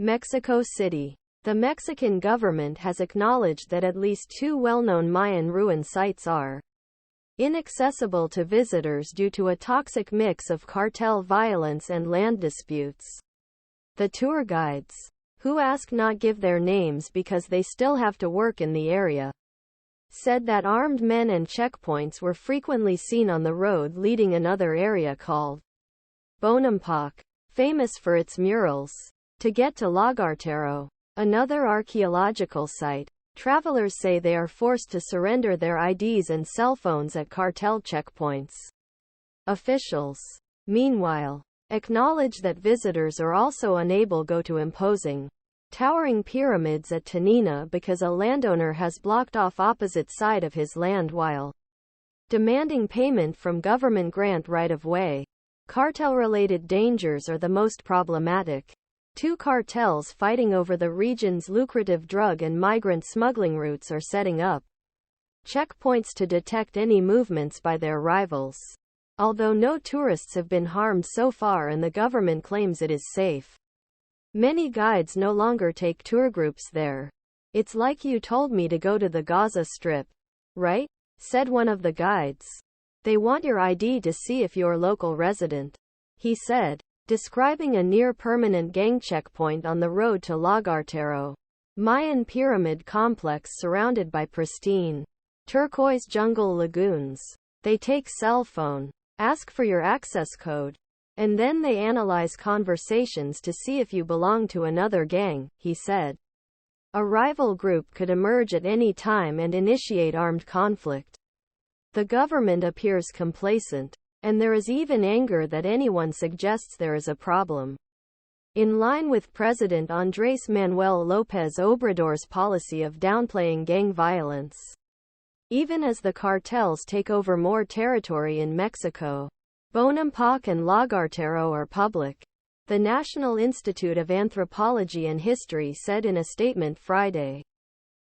Mexico City. The Mexican government has acknowledged that at least 2 well-known Mayan ruin sites are inaccessible to visitors due to a toxic mix of cartel violence and land disputes. The tour guides, who ask not give their names because they still have to work in the area, said that armed men and checkpoints were frequently seen on the road leading another area called Bonampak, famous for its murals, to get to Lagartero, another archaeological site. Travelers say they are forced to surrender their IDs and cell phones at cartel checkpoints. Officials, meanwhile, acknowledge that visitors are also unable to go to imposing, towering pyramids at Tonina because a landowner has blocked off opposite side of his land while demanding payment from government grant right-of-way. Cartel-related dangers are the most problematic. 2 cartels fighting over the region's lucrative drug and migrant smuggling routes are setting up checkpoints to detect any movements by their rivals. Although no tourists have been harmed so far and the government claims it is safe, many guides no longer take tour groups there. "It's like you told me to go to the Gaza Strip, right?" said one of the guides. "They want your ID to see if you're local resident," he said, describing a near-permanent gang checkpoint on the road to Lagartero, Mayan pyramid complex surrounded by pristine, turquoise jungle lagoons. "They take cell phone, ask for your access code, and then they analyze conversations to see if you belong to another gang," he said. A rival group could emerge at any time and initiate armed conflict. The government appears complacent, and there is even anger that anyone suggests there is a problem. In line with President Andrés Manuel López Obrador's policy of downplaying gang violence, even as the cartels take over more territory in Mexico, Bonampak and Lagartero are public, the National Institute of Anthropology and History said in a statement Friday.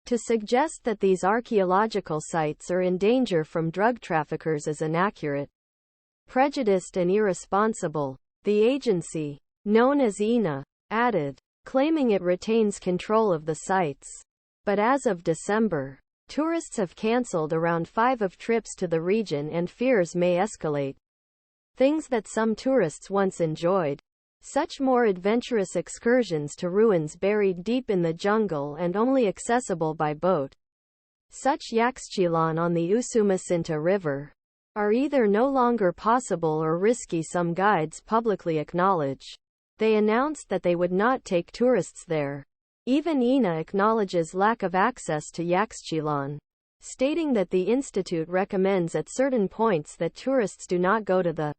To suggest that these archaeological sites are in danger from drug traffickers is inaccurate, prejudiced and irresponsible, the agency, known as INAH, added, claiming it retains control of the sites. But as of December, tourists have cancelled around 5 of trips to the region and fears may escalate. Things that some tourists once enjoyed, such more adventurous excursions to ruins buried deep in the jungle and only accessible by boat, such Yaxchilan on the Usumacinta River, are either no longer possible or risky, some guides publicly acknowledge. They announced that they would not take tourists there. Even INAH acknowledges lack of access to Yaxchilan, stating that the institute recommends at certain points that tourists do not go to the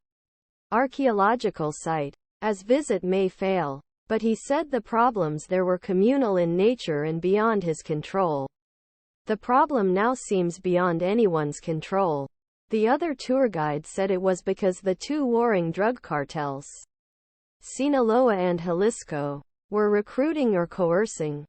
archaeological site, as visit may fail. But he said the problems there were communal in nature and beyond his control. The problem now seems beyond anyone's control. The other tour guide said it was because the 2 warring drug cartels, Sinaloa and Jalisco, were recruiting or coercing